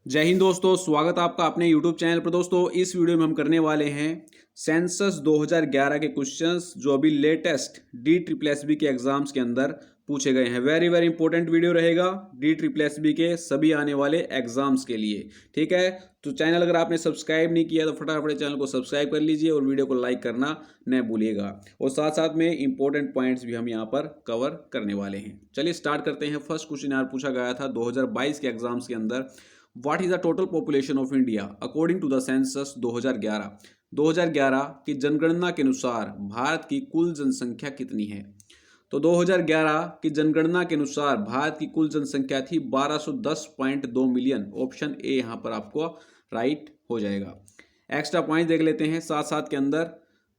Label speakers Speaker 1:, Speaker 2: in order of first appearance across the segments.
Speaker 1: जय हिंद दोस्तों, स्वागत है आपका अपने YouTube चैनल पर। दोस्तों इस वीडियो में हम करने वाले हैं सेंसस 2011 के क्वेश्चंस जो अभी लेटेस्ट DSSB के एग्जाम्स के अंदर पूछे गए हैं। वेरी वेरी इंपॉर्टेंट वीडियो रहेगा DSSB के सभी आने वाले एग्जाम्स के लिए। ठीक है, तो चैनल अगर आपने सब्सक्राइब नहीं किया तो फटाफट चैनल को सब्सक्राइब कर लीजिए और वीडियो को लाइक करना न भूलिएगा। और साथ साथ में इंपॉर्टेंट पॉइंट्स भी हम यहाँ पर कवर करने वाले हैं। चलिए स्टार्ट करते हैं। फर्स्ट क्वेश्चन यहाँ पूछा गया था 2022 के एग्जाम्स के अंदर, what is the total population of India according to the census 2011। 2011 की जनगणना के अनुसार भारत की कुल जनसंख्या कितनी है? तो 2011 की जनगणना के अनुसार भारत की कुल जनसंख्या थी 1210.2 मिलियन। ऑप्शन ए यहाँ पर आपको राइट हो जाएगा। एक्स्ट्रा पॉइंट देख लेते हैं साथ साथ के अंदर।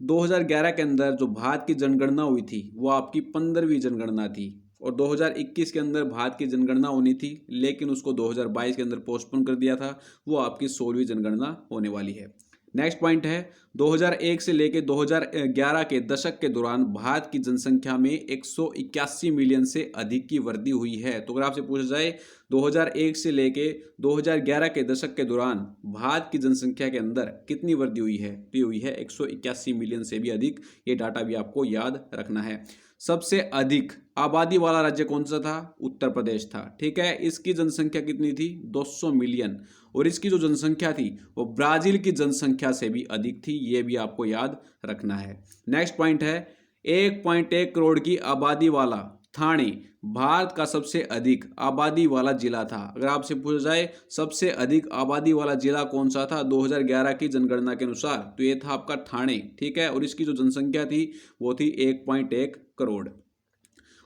Speaker 1: 2011 के अंदर जो भारत की जनगणना हुई थी वो आपकी 15वीं जनगणना थी और 2021 के अंदर भारत की जनगणना होनी थी, लेकिन उसको 2022 के अंदर पोस्टपोन कर दिया था। वो आपकी 16वीं जनगणना होने वाली है। नेक्स्ट पॉइंट है 2001 से लेकर 2011 के दशक के दौरान भारत की जनसंख्या में 181 मिलियन से अधिक की वृद्धि हुई है। तो अगर आपसे पूछा जाए 2001 से लेके 2011 के दशक के दौरान भारत की जनसंख्या के अंदर कितनी वृद्धि हुई है, तो ये हुई है 181 मिलियन से भी अधिक। ये डाटा भी आपको याद रखना है। सबसे अधिक आबादी वाला राज्य कौन सा था? उत्तर प्रदेश था। ठीक है, इसकी जनसंख्या कितनी थी? 200 मिलियन। और इसकी जो जनसंख्या थी वो ब्राजील की जनसंख्या से भी अधिक थी। ये भी आपको याद रखना है। नेक्स्ट पॉइंट है 1.1 करोड़ की आबादी वाला ठाणे भारत का सबसे अधिक आबादी वाला जिला था। अगर आपसे पूछा जाए सबसे अधिक आबादी वाला जिला कौन सा था 2011 की जनगणना के अनुसार, तो ये था आपका ठाणे। ठीक है, और इसकी जो जनसंख्या थी वो थी 1.1 करोड़।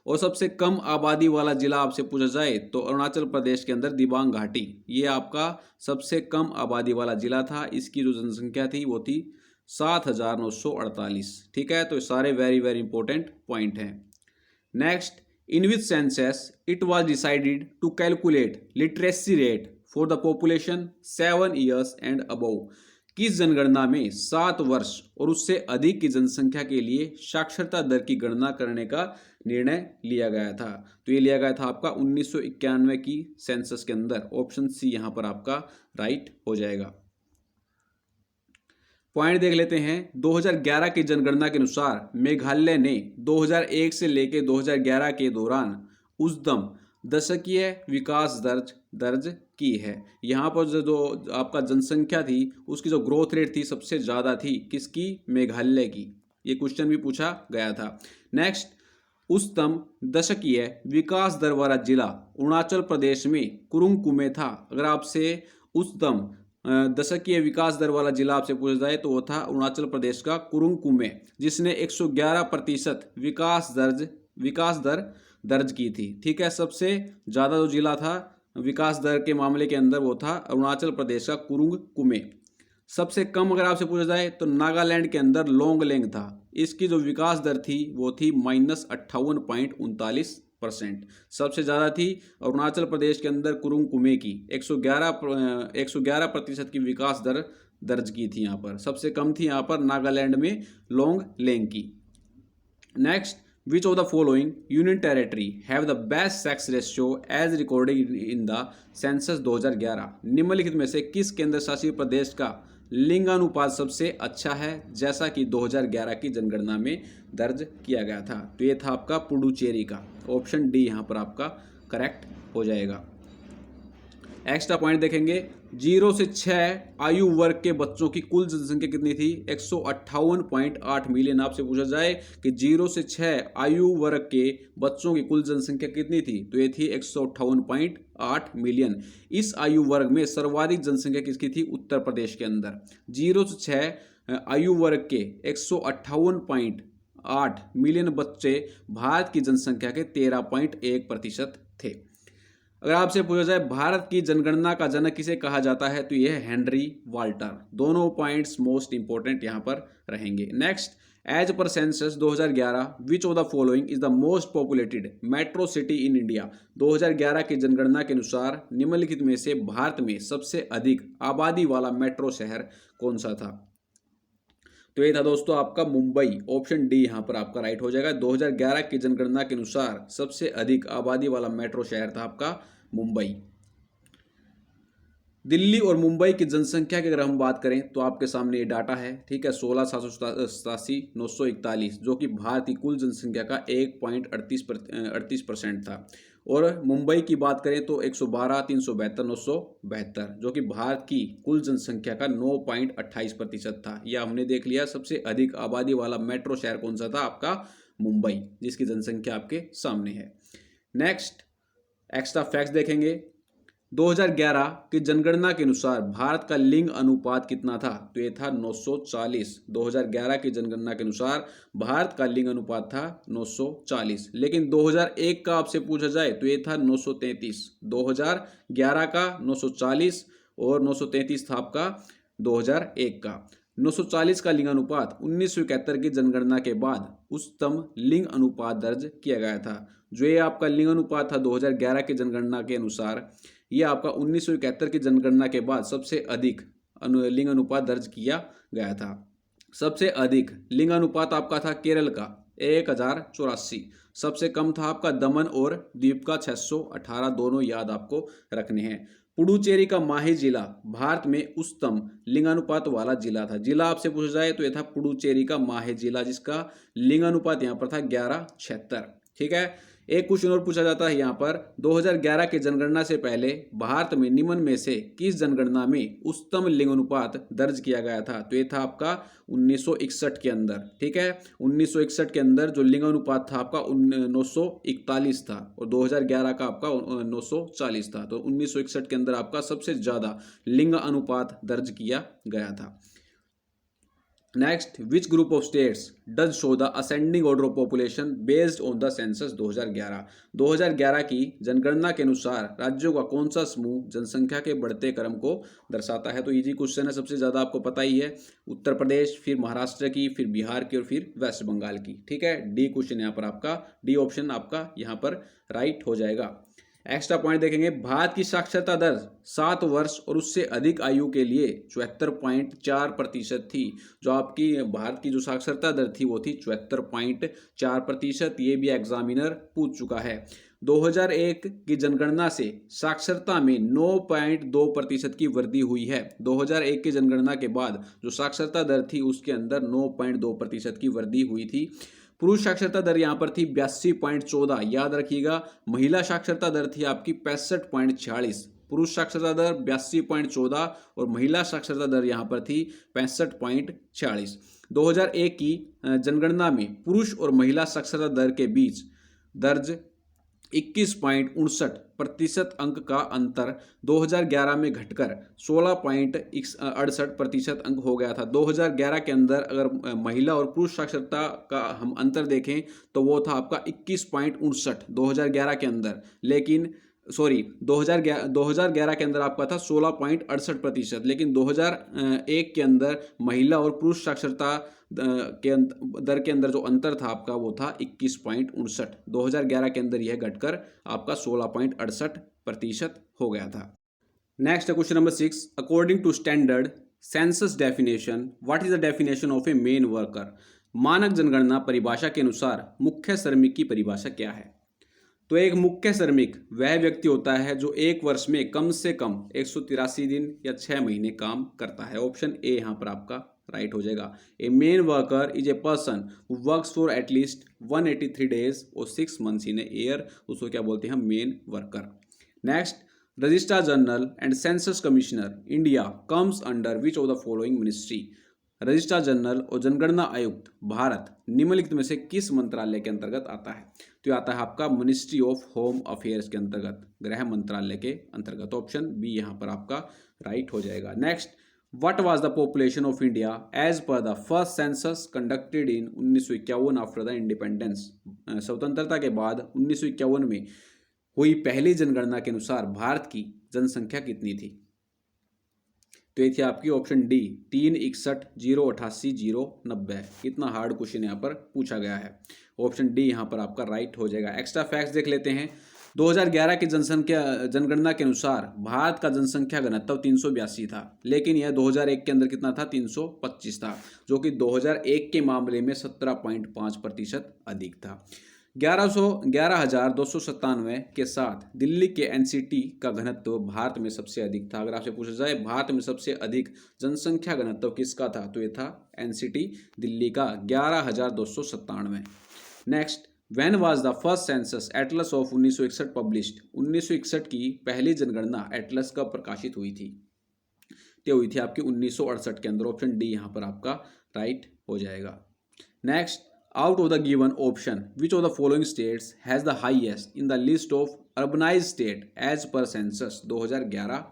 Speaker 1: और सबसे कम आबादी वाला जिला आपसे पूछा जाए तो अरुणाचल प्रदेश के अंदर दिबांग घाटी, ये आपका सबसे कम आबादी वाला जिला था। इसकी जो जनसंख्या थी वो थी 7,948। ठीक है, तो ये सारे वेरी वेरी इंपॉर्टेंट पॉइंट हैं। Next, in which census it was decided to calculate literacy rate for the population 7 years and above. किस जनगणना में 7 वर्ष और उससे अधिक की जनसंख्या के लिए साक्षरता दर की गणना करने का निर्णय लिया गया था? तो ये लिया गया था आपका 1991 की सेंसस के अंदर। ऑप्शन सी यहां पर आपका राइट हो जाएगा। पॉइंट देख लेते हैं। 2011 की जनगणना के अनुसार मेघालय ने 2001 से लेकर 2011 के दौरान उच्चतम दशकीय विकास दर्ज की है। यहाँ पर जो आपका जनसंख्या थी उसकी जो ग्रोथ रेट थी सबसे ज़्यादा थी किसकी? मेघालय की। ये क्वेश्चन भी पूछा गया था। नेक्स्ट, उच्चतम दशकीय विकास दर वाला जिला अरुणाचल प्रदेश में कुरुंग कुमे था। अगर आपसे उच्चतम दशकीय विकास दर वाला जिला आपसे पूछा जाए तो वो था अरुणाचल प्रदेश का कुरुंग कुमे, जिसने 111% विकास दर दर्ज की थी। ठीक है, सबसे ज़्यादा जो जिला था विकास दर के मामले के अंदर वो था अरुणाचल प्रदेश का कुरुंग कुमे। सबसे कम अगर आपसे पूछा जाए तो नागालैंड के अंदर लोंगलेंग था। इसकी जो विकास दर थी वो थी -58.39%। सबसे ज़्यादा थी अरुणाचल प्रदेश के अंदर कुरुंग कुमे की 111% की विकास दर दर्ज की थी। यहाँ पर सबसे कम थी यहाँ पर नागालैंड में लोंगलेंग की। Next, which of the following union territory have the best sex ratio as recorded in the census 2011? निम्नलिखित में से किस केंद्र शासित प्रदेश का लिंगानुपात सबसे अच्छा है जैसा कि 2011 की जनगणना में दर्ज किया गया था? तो ये था आपका पुडुचेरी का। ऑप्शन डी यहाँ पर आपका करेक्ट हो जाएगा। एक्स्ट्रा पॉइंट देखेंगे। 0 से 6 आयु वर्ग के बच्चों की कुल जनसंख्या कितनी थी? 158.8 मिलियन। आपसे पूछा जाए कि 0 से 6 आयु वर्ग के बच्चों की कुल जनसंख्या कितनी थी, तो ये थी 158.8 मिलियन। इस आयु वर्ग में सर्वाधिक जनसंख्या किसकी थी? उत्तर प्रदेश के अंदर। 0 से 6 आयु वर्ग के 158.8 मिलियन बच्चे भारत की जनसंख्या के 13.1% थे। अगर आपसे पूछा जाए भारत की जनगणना का जनक किसे कहा जाता है, तो यह है हेनरी वाल्टर। दोनों पॉइंट्स मोस्ट इंपोर्टेंट यहां पर रहेंगे। Next, as per census 2011 which of the following is the most populated metro city in India? 2011 की जनगणना के अनुसार निम्नलिखित में से भारत में सबसे अधिक आबादी वाला मेट्रो शहर कौन सा था? तो ये था दोस्तों आपका मुंबई। ऑप्शन डी यहाँ पर आपका राइट हो जाएगा। 2011 की जनगणना के अनुसार सबसे अधिक आबादी वाला मेट्रो शहर था आपका मुंबई। दिल्ली और मुंबई की जनसंख्या की अगर हम बात करें तो आपके सामने ये डाटा है, ठीक है। 16,787,941 जो कि भारत की कुल जनसंख्या का 1.38% था। और मुंबई की बात करें तो 112,372,972 जो कि भारत की कुल जनसंख्या का 9.28% था। यह हमने देख लिया सबसे अधिक आबादी वाला मेट्रो शहर कौन सा था, आपका मुंबई, जिसकी जनसंख्या आपके सामने है। नेक्स्ट एक्स्ट्रा फैक्ट्स देखेंगे। 2011 की जनगणना के अनुसार भारत का लिंग अनुपात कितना था, तो ये था 940। 2011 की जनगणना के अनुसार भारत का लिंग अनुपात था 940, लेकिन 2001 का आपसे पूछा जाए तो ये था 933। 2011 का 940 और 933 था आपका 2001 का। 940 का लिंग अनुपात 1971 की जनगणना के बाद उच्चतम लिंग अनुपात दर्ज किया गया था। जो ये आपका लिंग अनुपात था 2011 की जनगणना के अनुसार, ये आपका 1971 की जनगणना के बाद सबसे अधिक लिंग अनुपात दर्ज किया गया था। सबसे अधिक लिंग अनुपात आपका था केरल का 1084। सबसे कम था आपका दमन और द्वीप का 618। दोनों याद आपको रखने हैं। पुडुचेरी का माही जिला भारत में उच्चतम लिंगानुपात वाला जिला था। जिला आपसे पूछा जाए तो यह था पुडुचेरी का माही जिला, जिसका लिंगानुपात यहाँ पर था 1176। ठीक है। एक क्वेश्चन और पूछा जाता है यहाँ पर, 2011 की जनगणना से पहले भारत में निम्न में से किस जनगणना में उच्चतम लिंगानुपात दर्ज किया गया था, तो ये था आपका 1961 के अंदर। ठीक है। 1961 के अंदर जो लिंगानुपात था आपका 941 था और 2011 का आपका 940 था। तो 1961 के अंदर आपका सबसे ज्यादा लिंग अनुपात दर्ज किया गया था। Next, which group of states does show the ascending order of population based on the census 2011। 2011 की जनगणना के अनुसार राज्यों का कौन सा समूह जनसंख्या के बढ़ते क्रम को दर्शाता है। तो इजी क्वेश्चन है, सबसे ज्यादा आपको पता ही है। उत्तर प्रदेश, फिर महाराष्ट्र की, फिर बिहार की और फिर वेस्ट बंगाल की। ठीक है। डी क्वेश्चन यहाँ पर आपका, डी ऑप्शन आपका यहाँ पर राइट हो जाएगा। एक्स्ट्रा पॉइंट देखेंगे। भारत की साक्षरता दर 7 वर्ष और उससे अधिक आयु के लिए 74.4% थी। जो आपकी भारत की जो साक्षरता दर थी वो थी 74.4%। ये भी एग्जामिनर पूछ चुका है। 2001 की जनगणना से साक्षरता में 9.2% की वृद्धि हुई है। 2001 की जनगणना के बाद जो साक्षरता दर थी उसके अंदर 9.2% की वृद्धि हुई थी। पुरुष साक्षरता दर यहां पर थी 82.14, याद रखिएगा। महिला साक्षरता दर थी आपकी 65.46। पुरुष साक्षरता दर 82.14 और महिला साक्षरता दर यहां पर थी 65.46। 2001 की जनगणना में पुरुष और महिला साक्षरता दर के बीच दर्ज 21.59% अंक का अंतर 2011 में घटकर 16.68% अंक हो गया था। 2011 के अंदर अगर महिला और पुरुष साक्षरता का हम अंतर देखें तो वो था आपका 21.59 2011 के अंदर, लेकिन 2011 के अंदर आपका था 16.68%, लेकिन 2001 के अंदर महिला और पुरुष साक्षरता के दर के अंदर जो अंतर था आपका वो था 21.59। 2011 के अंदर यह घटकर आपका 16.68% हो गया था। Next question number 6, according to standard census definition what is the definition of a main worker. मानक जनगणना परिभाषा के अनुसार मुख्य श्रमिक की परिभाषा क्या है। तो एक मुख्य श्रमिक वह व्यक्ति होता है जो एक वर्ष में कम से कम 183 दिन या 6 महीने काम करता है। ऑप्शन ए यहाँ पर आपका राइट हो जाएगा। A main worker is a person who works for at least 183 days और 6 मंथ्स इन ए ईयर, उसको क्या बोलते हैं, main worker. Next, registrar general and census commissioner India comes under which of the following ministry. Registrar general और जनगणना आयुक्त भारत निम्नलिखित में से किस मंत्रालय के अंतर्गत आता है। तो आता है आपका मिनिस्ट्री ऑफ होम अफेयर्स के अंतर्गत, गृह मंत्रालय के अंतर्गत। ऑप्शन बी यहाँ पर आपका राइट हो जाएगा। Next, what was the population of India as per the first census conducted in 1951 after the independence. स्वतंत्रता के बाद 1951 में हुई पहली जनगणना के अनुसार भारत की जनसंख्या कितनी थी। तो ये थी आपकी ऑप्शन डी 361,088,090। कितना हार्ड क्वेश्चन यहाँ पर पूछा गया है। ऑप्शन डी यहाँ पर आपका राइट हो जाएगा। एक्स्ट्रा फैक्ट्स देख लेते हैं। 2011 की जनगणना के अनुसार भारत का जनसंख्या घनत्व 382 था, लेकिन यह 2001 के अंदर कितना था, 325 था, जो कि 2001 के मामले में 17.5% अधिक था। 11,297 के साथ दिल्ली के एनसीटी का घनत्व भारत में सबसे अधिक था। अगर आपसे पूछा जाए भारत में सबसे अधिक जनसंख्या घनत्व किसका था, तो ये था एनसीटी दिल्ली का 11,297। Next, when was the first census Atlas of 1961 published? 1961 की पहली जनगणना एटलस कब प्रकाशित हुई थी? तो हुई थी आपकी 1968 के अंदर। ऑप्शन डी यहाँ पर आपका राइट हो जाएगा। Next, out of the given option which of the following states has the highest in the list of urbanized state as per census 2011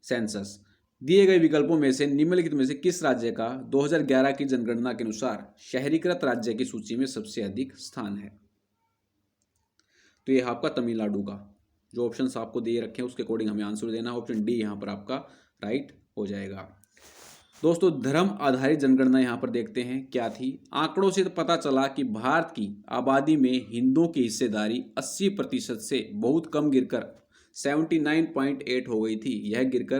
Speaker 1: census? दिए गए विकल्पों में से निम्नलिखित में से किस राज्य का 2011 की जनगणना के अनुसार शहरीकृत राज्य की सूची में सबसे अधिक स्थान है? तो यह आपका तमिलनाडु का। जो ऑप्शंस आपको दिए रखे हैं उसके अकॉर्डिंग हमें आंसर देना। ऑप्शन डी यहाँ पर आपका राइट हो जाएगा। दोस्तों, धर्म आधारित जनगणना यहाँ पर देखते हैं क्या थी। आंकड़ों से पता चला कि भारत की आबादी में हिंदुओं की हिस्सेदारी 80% से बहुत कम गिरकर 79.8 हो गई थी। यह गिरकर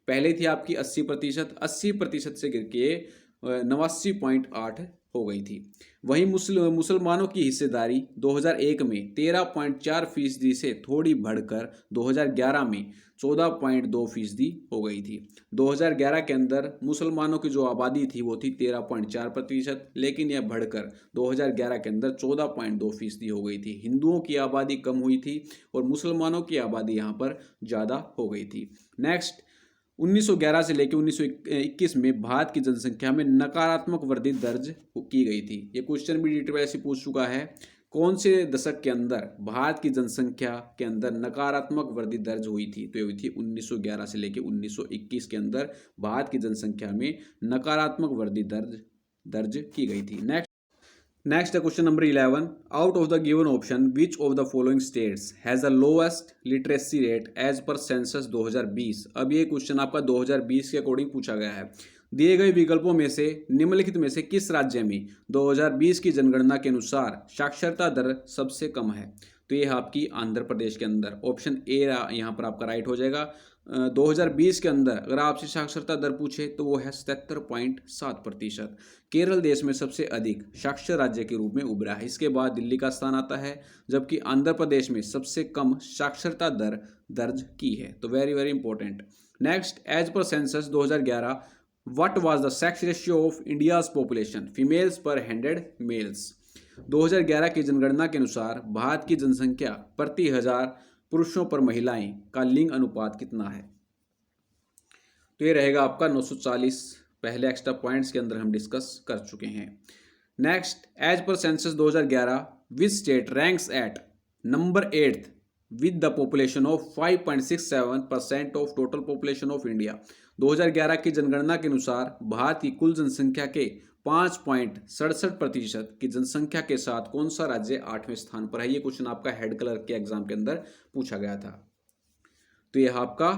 Speaker 1: पहले थी आपकी 80% से गिर के 89.8 हो गई थी। वहीं मुसलमानों की हिस्सेदारी 2001 में 13.4% से थोड़ी बढ़कर 2011 में 14.2% हो गई थी। 2011 के अंदर मुसलमानों की जो आबादी थी वो थी 13.4%, लेकिन यह बढ़कर 2011 के अंदर 14.2% हो गई थी। हिंदुओं की आबादी कम हुई थी और मुसलमानों की आबादी यहाँ पर ज़्यादा हो गई थी। नेक्स्ट, 1911 से लेकर 1921 में भारत की जनसंख्या में नकारात्मक वृद्धि दर्ज की गई थी। ये क्वेश्चन भी डिटेल ऐसे पूछ चुका है। कौन से दशक के अंदर भारत की जनसंख्या के अंदर नकारात्मक वृद्धि दर्ज हुई थी? तो ये हुई थी 1911 से लेकर 1921 के अंदर भारत की जनसंख्या में नकारात्मक वृद्धि दर्ज की गई थी। नेक्स्ट है question number 11। Out of the given option which of the following states has the lowest literacy rate as per census 2020? अब ये क्वेश्चन आपका 2020 के अकॉर्डिंग पूछा गया है। दिए गए विकल्पों में से निम्नलिखित में से किस राज्य में 2020 की जनगणना के अनुसार साक्षरता दर सबसे कम है? तो ये आपकी आंध्र प्रदेश के अंदर। ऑप्शन ए यहाँ पर आपका राइट हो जाएगा। 2020 के अंदर अगर आपसे साक्षरता दर पूछे तो वो है 77.7%। केरल देश में सबसे अधिक साक्षर राज्य के रूप में उभरा है। इसके बाद दिल्ली का स्थान आता है, जबकि आंध्र प्रदेश में सबसे कम साक्षरता दर दर्ज की है। तो very very important. Next, as per census 2011 what was the sex ratio of India's population females per 100 mails? 2011 की जनगणना के अनुसार भारत की जनसंख्या प्रति 1000 पुरुषों पर महिलाएं का लिंग अनुपात कितना है? तो ये रहेगा आपका 940। पहले एक्स्ट्रा पॉइंट्स के अंदर हम डिस्कस कर चुके हैं। Next, as per census 2011 which state ranks at number 8 with the population of 5.67% of total population of India? 2011 की जनगणना के अनुसार भारत की कुल जनसंख्या के 5.67% की जनसंख्या के साथ कौन सा राज्य 8वें स्थान पर है? ये क्वेश्चन आपका हेड क्लर्क के एग्जाम के अंदर पूछा गया था। तो यह आपका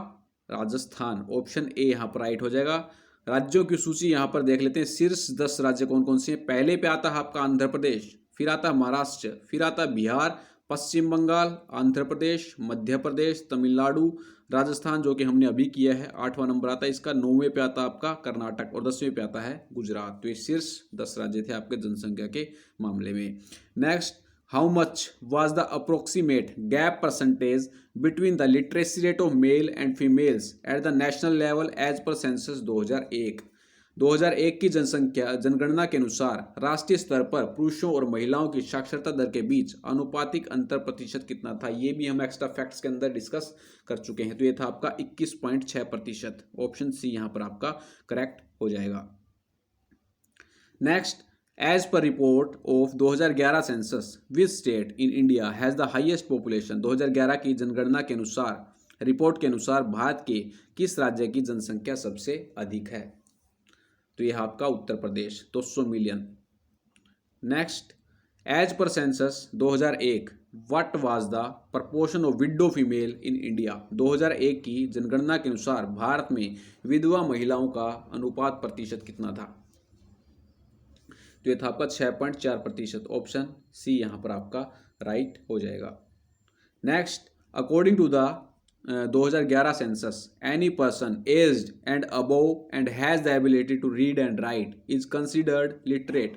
Speaker 1: राजस्थान। ऑप्शन ए यहाँ पर राइट हो जाएगा। राज्यों की सूची यहाँ पर देख लेते हैं। शीर्ष 10 राज्य कौन कौन से हैं। पहले पे आता है आपका आंध्र प्रदेश, फिर आता है महाराष्ट्र, फिर आता है बिहार, पश्चिम बंगाल, आंध्र प्रदेश, मध्य प्रदेश, तमिलनाडु, राजस्थान जो कि हमने अभी किया है 8वां नंबर आता है इसका। 9वें पे आता है आपका कर्नाटक और 10वें पे आता है गुजरात। तो ये शीर्ष 10 राज्य थे आपके जनसंख्या के मामले में। Next, how much was the approximate gap percentage between the literacy rate of male and females at the national level as per census 2001? 2001 की जनगणना के अनुसार राष्ट्रीय स्तर पर पुरुषों और महिलाओं की साक्षरता दर के बीच अनुपातिक अंतर प्रतिशत कितना था? ये भी हम एक्स्ट्रा फैक्ट्स के अंदर डिस्कस कर चुके हैं। तो ये था आपका 21.6%। ऑप्शन सी यहाँ पर आपका करेक्ट हो जाएगा। Next, as per report of 2011 census which state in India has the highest population? 2011 की जनगणना के अनुसार रिपोर्ट के अनुसार भारत के किस राज्य की जनसंख्या सबसे अधिक है? तो यह आपका Uttar Pradesh 200 million. Next, as per census 2001 what was the proportion of widow female in India? 2001 की जनगणना के अनुसार भारत में विधवा महिलाओं का अनुपात प्रतिशत कितना था? तो यह था आपका 6.4%। ऑप्शन सी यहाँ पर आपका राइट हो जाएगा। Next, according to the 2011 census any person aged and above and has the ability to read and write is considered literate?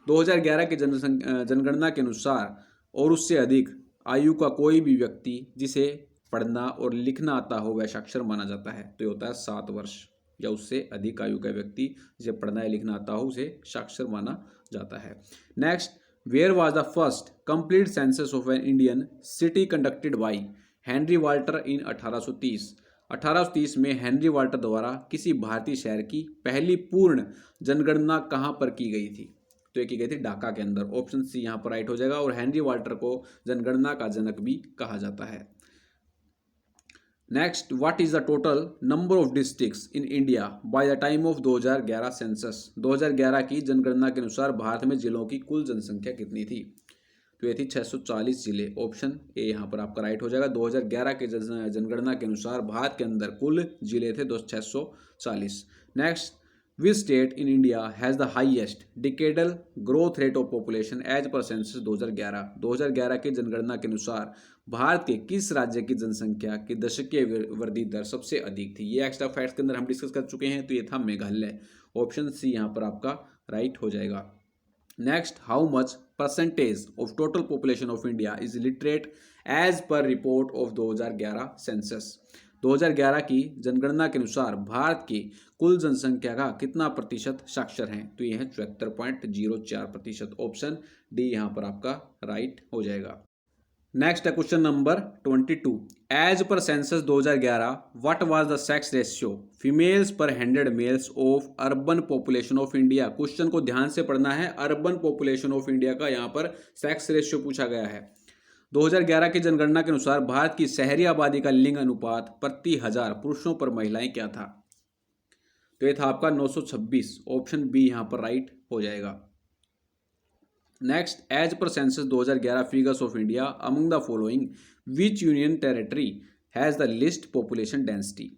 Speaker 1: 2011 की जनगणना के अनुसार और उससे अधिक आयु का कोई भी व्यक्ति जिसे पढ़ना और लिखना आता हो वह साक्षर माना जाता है। तो ये होता है 7 वर्ष या उससे अधिक आयु का व्यक्ति जिसे पढ़ना या लिखना आता हो उसे साक्षर माना जाता है। Next, where was the first complete census of an Indian city conducted by Henry Walter in 1830। 1830 में हेनरी वाल्टर द्वारा किसी भारतीय शहर की पहली पूर्ण जनगणना कहाँ पर की गई थी? तो ये की गई थी ढाका के अंदर। ऑप्शन सी यहाँ पर राइट हो जाएगा। और हेनरी वाल्टर को जनगणना का जनक भी कहा जाता है। Next, what is the total number of districts in India by the time of 2011 census. 2011 की जनगणना के अनुसार भारत में जिलों की कुल जनसंख्या कितनी थी? तो ये थी 640 जिले। ऑप्शन ए यहाँ पर आपका राइट हो जाएगा। 2011 के जनगणना के अनुसार भारत के अंदर कुल जिले थे 640। Next, which state in India has the highest decadal growth rate of population as per census 2011। 2011 की जनगणना के अनुसार भारत के किस राज्य की जनसंख्या की दशकीय वृद्धि दर सबसे अधिक थी? ये एक्स्ट्रा फैक्ट्स के अंदर हम डिस्कस कर चुके हैं। तो ये था मेघालय। ऑप्शन सी यहाँ पर आपका राइट हो जाएगा। Next, how much percentage of total population of India is literate as per report of 2011 census. 2011 की जनगणना के अनुसार भारत की कुल जनसंख्या का कितना प्रतिशत साक्षर हैं? तो यह है 74.04%। ऑप्शन डी यहाँ पर आपका राइट हो जाएगा। नेक्स्ट है question number 22। As per census 2011 what was the sex ratio females per 100 males of urban population of India. Question को ध्यान से पढ़ना है। अर्बन पॉपुलेशन ऑफ इंडिया का यहाँ पर सेक्स रेशियो पूछा गया है। 2011 की जनगणना के अनुसार भारत की शहरी आबादी का लिंग अनुपात प्रति 1000 पुरुषों पर महिलाएं क्या था? तो ये था आपका 926। ऑप्शन बी यहाँ पर राइट हो जाएगा। Next, as per census 2011 figures of India among the following which union territory has the least population density.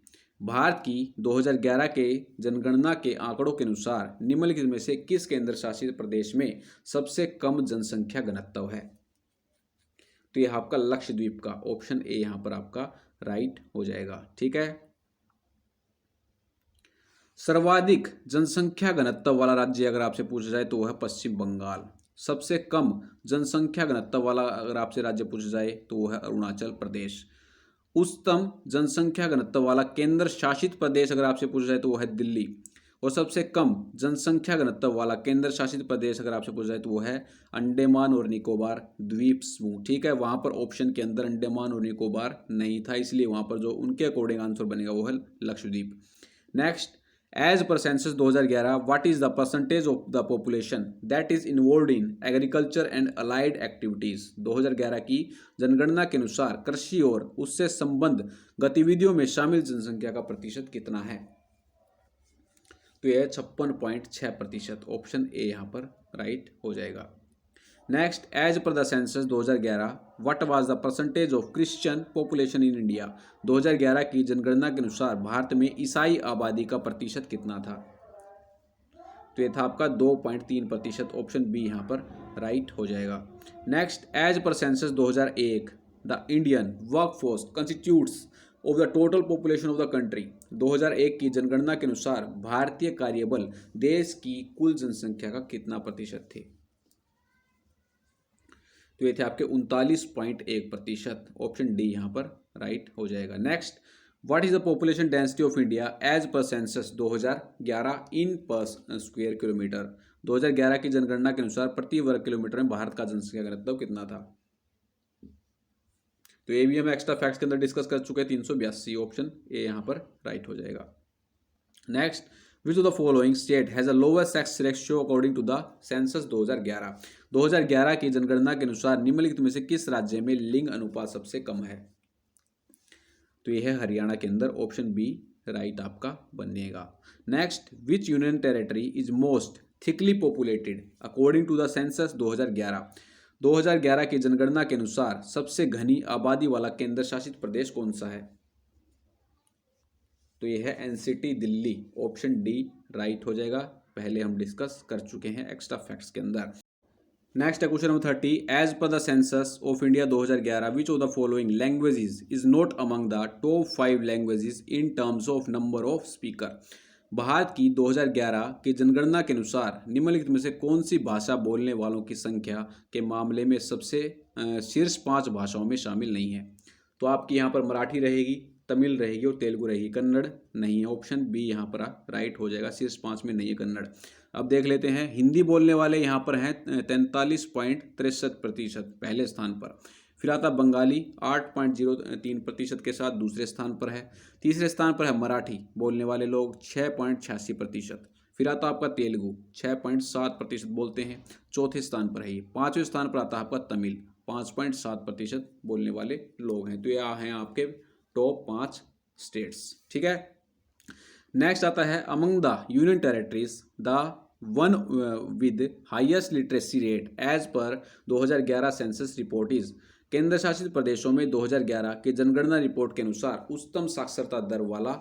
Speaker 1: भारत की 2011 के जनगणना के आंकड़ों के अनुसार निम्नलिखित में से किस केंद्र शासित प्रदेश में सबसे कम जनसंख्या घनत्व है? तो यह आपका लक्षद्वीप का। ऑप्शन ए यहां पर आपका राइट हो जाएगा। ठीक है। सर्वाधिक जनसंख्या घनत्व वाला राज्य अगर आपसे पूछा जाए तो वह है पश्चिम बंगाल। सबसे कम जनसंख्या घनत्व वाला अगर आपसे राज्य पूछा जाए तो वह है अरुणाचल प्रदेश। उच्चतम जनसंख्या घनत्व वाला केंद्र शासित प्रदेश अगर आपसे पूछा जाए तो वह है दिल्ली। और सबसे कम जनसंख्या घनत्व वाला केंद्र शासित प्रदेश अगर आपसे पूछा जाए तो वो है अंडमान और निकोबार द्वीप समूह। ठीक है, वहां पर ऑप्शन के अंदर अंडमान और निकोबार नहीं था, इसलिए वहां पर जो उनके अकॉर्डिंग आंसर बनेगा वो है Lakshadweep. Next, as per census 2011 what is the percentage of the population that is involved in agriculture and allied activities. 2011 की जनगणना के अनुसार कृषि और उससे संबद्ध गतिविधियों में शामिल जनसंख्या का प्रतिशत कितना है? तो यह 56.6%। ऑप्शन ए यहाँ पर राइट हो जाएगा। Next, as per the census 2011 what was the percentage of Christian population in India. 2011 की जनगणना के अनुसार भारत में ईसाई आबादी का प्रतिशत कितना था? तो ये था आपका 2.3%। ऑप्शन बी यहाँ पर राइट हो जाएगा। Next, as per census 2001 the Indian workforce constitutes of the total population of the country. 2001 की जनगणना के अनुसार भारतीय कार्यबल देश की कुल जनसंख्या का कितना प्रतिशत थे? तो ये थे आपके 39.1%। ऑप्शन डी यहाँ पर राइट हो जाएगा। Next, what is the population density of India as per census 2011 in per square kilometre. 2011 की जनगणना के अनुसार प्रति वर्ग किलोमीटर में भारत का जनसंख्या घनत्व कितना था? तो ये भी हम एक्स्ट्रा फैक्ट्स के अंदर डिस्कस कर चुके हैं। 382। ऑप्शन ए यहाँ पर राइट हो जाएगा। Next, which of the following state has a lowest sex ratio according to the census 2011। 2011 की जनगणना के अनुसार निम्नलिखित में से किस राज्य में लिंग अनुपात सबसे कम है? तो यह है हरियाणा के अंदर। ऑप्शन बी राइट आपका बनेगा। Next, which union territory is most thickly populated according to the census 2011। 2011 की जनगणना के अनुसार सबसे घनी आबादी वाला केंद्र शासित प्रदेश कौन सा है? तो यह है NCT Delhi. Option D right हो जाएगा। पहले हम डिस्कस कर चुके हैं एक्स्ट्रा फैक्ट्स के अंदर। नेक्स्ट है question number 30। As per the census of India 2011 which of the following languages is not among the top 5 languages in terms of number of speaker. भारत की 2011 की जनगणना के अनुसार निम्नलिखित में से कौन सी भाषा बोलने वालों की संख्या के मामले में सबसे शीर्ष 5 भाषाओं में शामिल नहीं है? तो आपकी यहाँ पर मराठी रहेगी, तमिल रहेगी और तेलुगु रहेगी, कन्नड़ नहीं है। ऑप्शन बी यहाँ पर राइट हो जाएगा, शीर्ष 5 में नहीं है कन्नड़। अब देख लेते हैं, हिंदी बोलने वाले यहाँ पर हैं 43.63% पहले स्थान पर। फिर आता बंगाली 8.03% के साथ दूसरे स्थान पर है। तीसरे स्थान पर है मराठी बोलने वाले लोग 6.86%। फिर आता आपका तेलुगु 6.7% बोलते हैं, चौथे स्थान पर है ये। पाँचवें स्थान पर आता है आपका तमिल 5.7% बोलने वाले लोग हैं। तो ये हैं आपके टॉप 5 स्टेट्स, ठीक है। नेक्स्ट आता है among the union territories the one with highest literacy rate as per 2011 census report is. केंद्र शासित प्रदेशों में 2011 के जनगणना रिपोर्ट के अनुसार उच्चतम साक्षरता दर वाला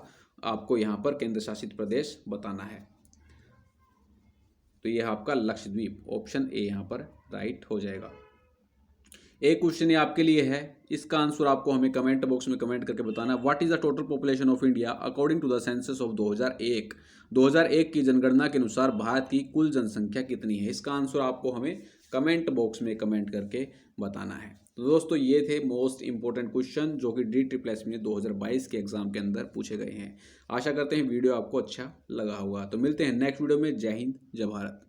Speaker 1: आपको यहाँ पर केंद्र शासित प्रदेश बताना है। तो यह आपका लक्षद्वीप, ऑप्शन ए यहाँ पर राइट हो जाएगा। एक क्वेश्चन ये आपके लिए है, इसका आंसर आपको हमें कमेंट बॉक्स में कमेंट करके बताना। What is the total population of India according to the census of 2001? 2001 की जनगणना के अनुसार भारत की कुल जनसंख्या कितनी है? इसका आंसर आपको हमें कमेंट बॉक्स में कमेंट करके बताना है। तो दोस्तों ये थे मोस्ट इंपॉर्टेंट क्वेश्चन जो कि DSSB में 2022 के एग्जाम के अंदर पूछे गए हैं। आशा करते हैं वीडियो आपको अच्छा लगा होगा। तो मिलते हैं नेक्स्ट वीडियो में। जय हिंद, जय भारत।